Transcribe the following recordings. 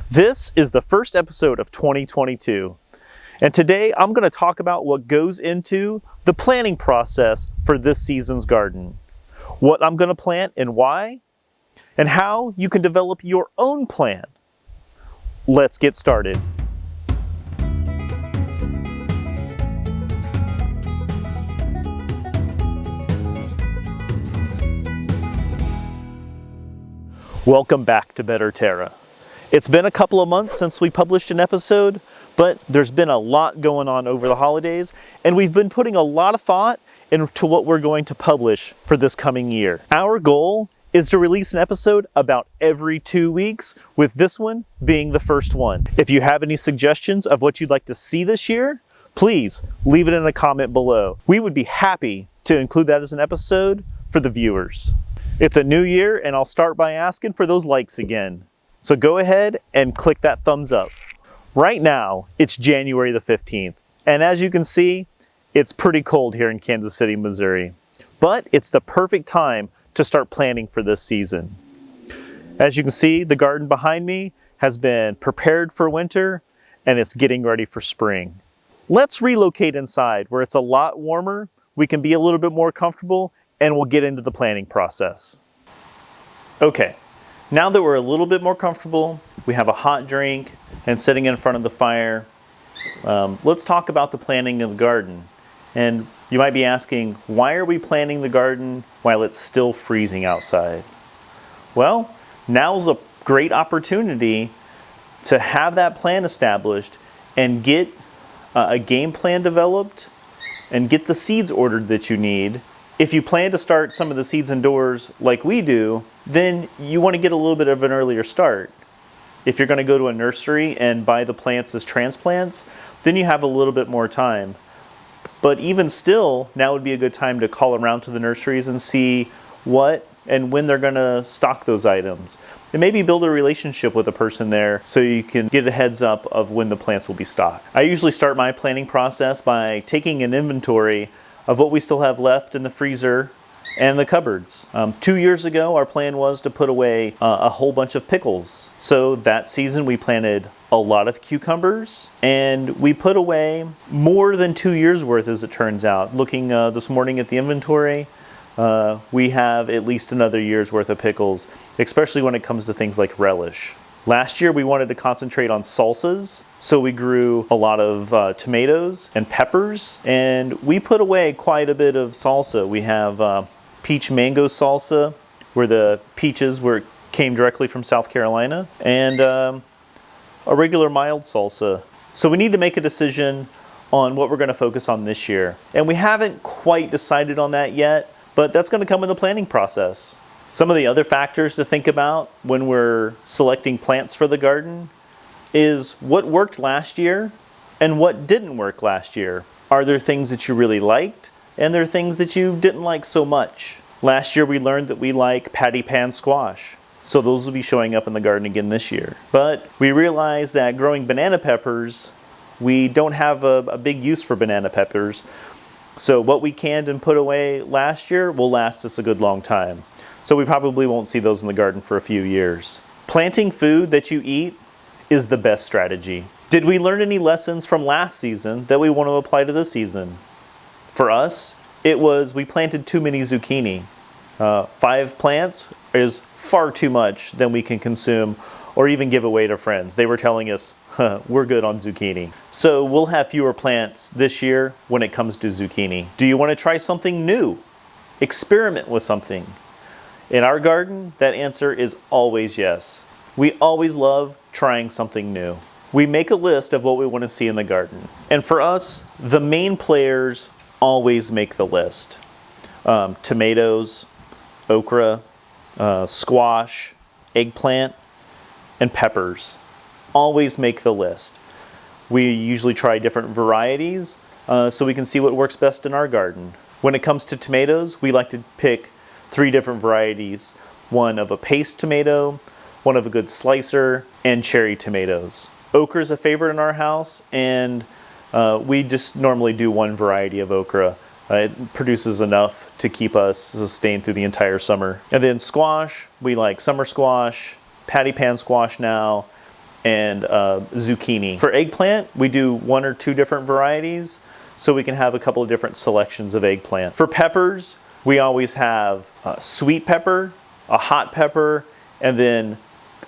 This is the first episode of 2022, and today I'm going to talk about what goes into the planning process for this season's garden, what I'm going to plant and why, and how you can develop your own plan. Let's get started. Welcome back to Better Terra. It's been a couple of months since we published an episode, but there's been a lot going on over the holidays, and we've been putting a lot of thought into what we're going to publish for this coming year. Our goal is to release an episode about every 2 weeks, with this one being the first one. If you have any suggestions of what you'd like to see this year, please leave it in a comment below. We would be happy to include that as an episode for the viewers. It's a new year, and I'll start by asking for those likes again. So go ahead and click that thumbs up. Right now, it's January the 15th, and as you can see, it's pretty cold here in Kansas City, Missouri. But it's the perfect time to start planning for this season. As you can see, the garden behind me has been prepared for winter, and it's getting ready for spring. Let's relocate inside where it's a lot warmer, we can be a little bit more comfortable, and we'll get into the planning process. Okay. Now that we're a little bit more comfortable, we have a hot drink and sitting in front of the fire, let's talk about the planting of the garden. And you might be asking, why are we planting the garden while it's still freezing outside? Well, now's a great opportunity to have that plan established and get a game plan developed and get the seeds ordered that you need. If you plan to start some of the seeds indoors like we do, then you want to get a little bit of an earlier start. If you're going to go to a nursery and buy the plants as transplants, then you have a little bit more time. But even still, now would be a good time to call around to the nurseries and see what and when they're going to stock those items. And maybe build a relationship with a person there so you can get a heads up of when the plants will be stocked. I usually start my planning process by taking an inventory of what we still have left in the freezer and the cupboards. 2 years ago, our plan was to put away a whole bunch of pickles. So that season we planted a lot of cucumbers, and we put away more than 2 years worth, as it turns out. Looking this morning at the inventory, we have at least another year's worth of pickles, especially when it comes to things like relish. Last year we wanted to concentrate on salsas, so we grew a lot of tomatoes and peppers, and we put away quite a bit of salsa. We have peach mango salsa, where the peaches came directly from South Carolina, and a regular mild salsa. So we need to make a decision on what we're going to focus on this year. And we haven't quite decided on that yet, but that's going to come in the planning process. Some of the other factors to think about when we're selecting plants for the garden is what worked last year and what didn't work last year. Are there things that you really liked and there are things that you didn't like so much? Last year we learned that we like patty pan squash, so those will be showing up in the garden again this year. But we realized that growing banana peppers, we don't have a big use for banana peppers, so what we canned and put away last year will last us a good long time. So we probably won't see those in the garden for a few years. Planting food that you eat is the best strategy. Did we learn any lessons from last season that we want to apply to this season? For us, it was we planted too many zucchini. 5 plants is far too much than we can consume or even give away to friends. They were telling us, we're good on zucchini. So we'll have fewer plants this year when it comes to zucchini. Do you want to try something new? Experiment with something. In our garden, that answer is always yes. We always love trying something new. We make a list of what we want to see in the garden. And for us, the main players always make the list. Tomatoes, okra, squash, eggplant, and peppers always make the list. We usually try different varieties so we can see what works best in our garden. When it comes to tomatoes, we like to pick 3 different varieties. One of a paste tomato, one of a good slicer, and cherry tomatoes. Okra is a favorite in our house, and we just normally do one variety of okra. It produces enough to keep us sustained through the entire summer. And then squash, we like summer squash, patty pan squash now, and zucchini. For eggplant, we do 1 or 2 different varieties, so we can have a couple of different selections of eggplant. For peppers, we always have a sweet pepper, a hot pepper, and then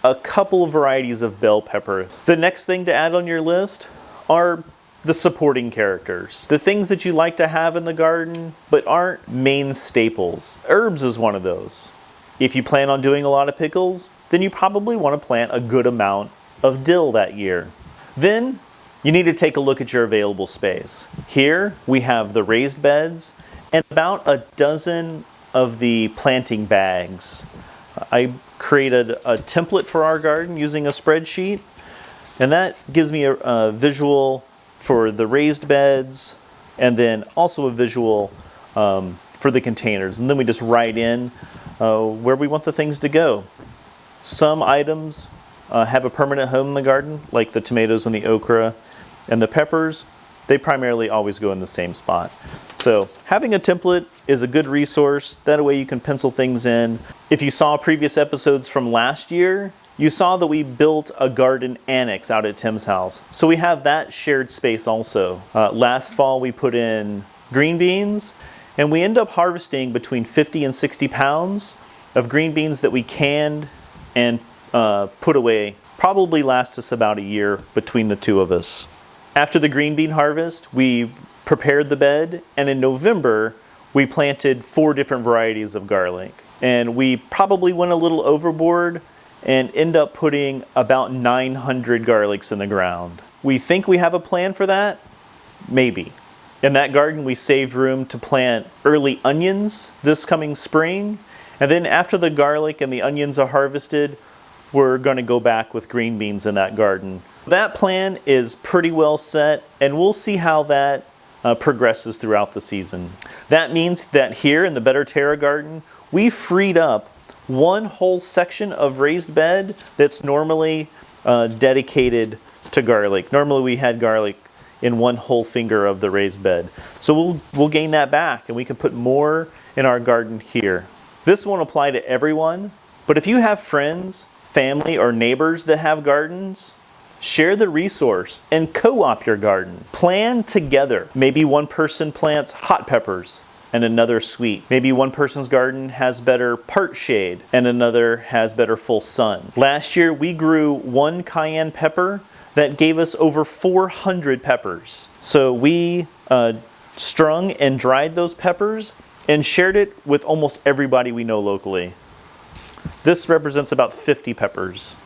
a couple of varieties of bell pepper. The next thing to add on your list are the supporting characters. The things that you like to have in the garden, but aren't main staples. Herbs is one of those. If you plan on doing a lot of pickles, then you probably want to plant a good amount of dill that year. Then you need to take a look at your available space. Here we have the raised beds and about a dozen of the planting bags. I created a template for our garden using a spreadsheet, and that gives me a visual for the raised beds and then also a visual for the containers. And then we just write in where we want the things to go. Some items have a permanent home in the garden, like the tomatoes and the okra and the peppers. They primarily always go in the same spot. So having a template is a good resource. That way you can pencil things in. If you saw previous episodes from last year, you saw that we built a garden annex out at Tim's house. So we have that shared space also. Last fall we put in green beans, and we end up harvesting between 50 and 60 pounds of green beans that we canned and put away. Probably last us about a year between the two of us. After the green bean harvest, we prepared the bed, and in November, we planted 4 different varieties of garlic. And we probably went a little overboard and end up putting about 900 garlics in the ground. We think we have a plan for that? Maybe. In that garden, we saved room to plant early onions this coming spring. And then after the garlic and the onions are harvested, we're going to go back with green beans in that garden. That plan is pretty well set, and we'll see how that progresses throughout the season. That means that here in the Better Terra garden, we freed up one whole section of raised bed that's normally dedicated to garlic. Normally we had garlic in one whole finger of the raised bed. So we'll gain that back, and we can put more in our garden here. This won't apply to everyone, but if you have friends, family, or neighbors that have gardens, share the resource and co-op your garden. Plan together. Maybe one person plants hot peppers and another sweet. Maybe one person's garden has better part shade and another has better full sun. Last year we grew 1 cayenne pepper that gave us over 400 peppers. So we strung and dried those peppers and shared it with almost everybody we know locally. This represents about 50 peppers.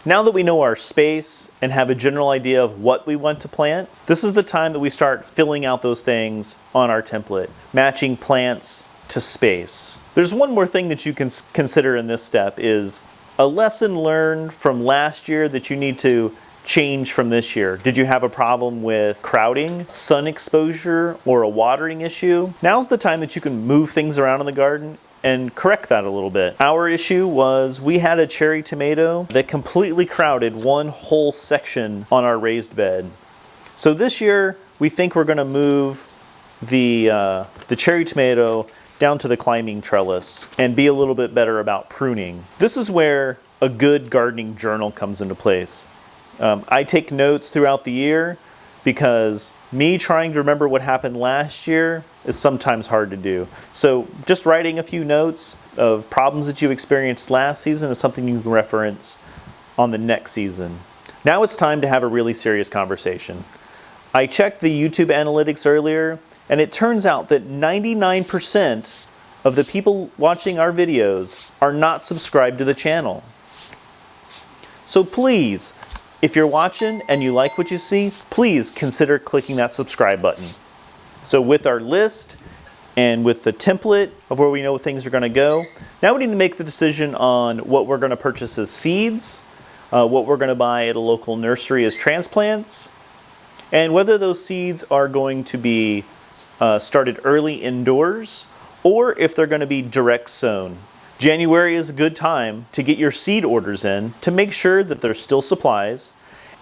Now that we know our space and have a general idea of what we want to plant, this is the time that we start filling out those things on our template, matching plants to space. There's one more thing that you can consider in this step is a lesson learned from last year that you need to change from this year. Did you have a problem with crowding, sun exposure, or a watering issue? Now's the time that you can move things around in the garden and correct that a little bit. Our issue was we had a cherry tomato that completely crowded one whole section on our raised bed. So this year we think we're going to move the cherry tomato down to the climbing trellis and be a little bit better about pruning. This is where a good gardening journal comes into place. I take notes throughout the year because me trying to remember what happened last year is sometimes hard to do. So just writing a few notes of problems that you experienced last season is something you can reference on the next season. Now it's time to have a really serious conversation. I checked the YouTube analytics earlier, and it turns out that 99% of the people watching our videos are not subscribed to the channel. So please, if you're watching and you like what you see, please consider clicking that subscribe button. So with our list and with the template of where we know things are going to go, now we need to make the decision on what we're going to purchase as seeds, what we're going to buy at a local nursery as transplants, and whether those seeds are going to be started early indoors or if they're going to be direct sown. January is a good time to get your seed orders in to make sure that there's still supplies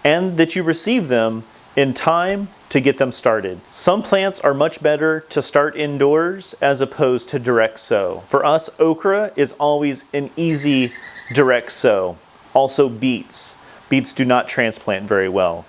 and that you receive them in time to get them started. Some plants are much better to start indoors as opposed to direct sow. For us, okra is always an easy direct sow. Also beets. beets do not transplant very well.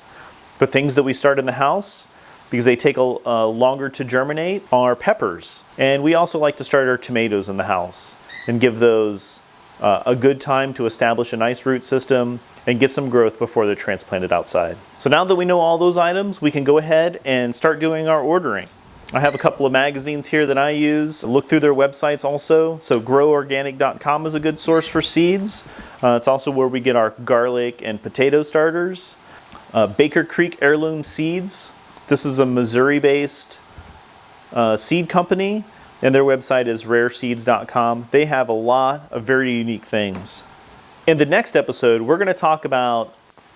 The things that we start in the house, because they take longer to germinate, are peppers. And we also like to start our tomatoes in the house and give those a good time to establish a nice root system and get some growth before they're transplanted outside. So now that we know all those items, we can go ahead and start doing our ordering. I have a couple of magazines here that I use. Look through their websites also. So groworganic.com is a good source for seeds. It's also where we get our garlic and potato starters. Baker Creek Heirloom Seeds. This is a Missouri-based seed company, and their website is rareseeds.com. They have a lot of very unique things. In the next episode, we're going to talk about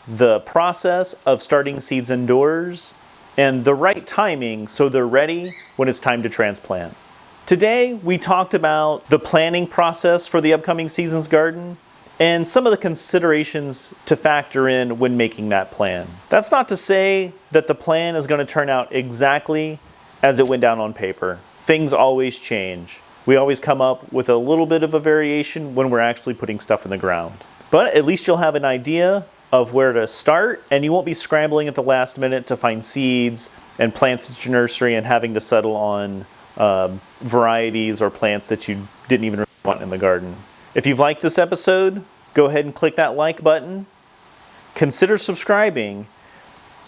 the process of starting seeds indoors and the right timing so they're ready when it's time to transplant. Today, we talked about the planning process for the upcoming season's garden and some of the considerations to factor in when making that plan. That's not to say that the plan is going to turn out exactly as it went down on paper. Things always change. We always come up with a little bit of a variation when we're actually putting stuff in the ground. But at least you'll have an idea of where to start, and you won't be scrambling at the last minute to find seeds and plants at your nursery and having to settle on varieties or plants that you didn't even want in the garden. If you've liked this episode, go ahead and click that like button. Consider subscribing.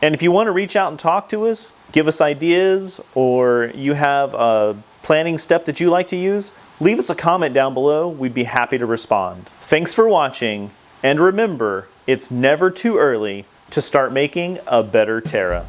And if you want to reach out and talk to us, give us ideas, or you have a planning step that you like to use, leave us a comment down below. We'd be happy to respond. Thanks for watching, and remember, it's never too early to start making a better Terra.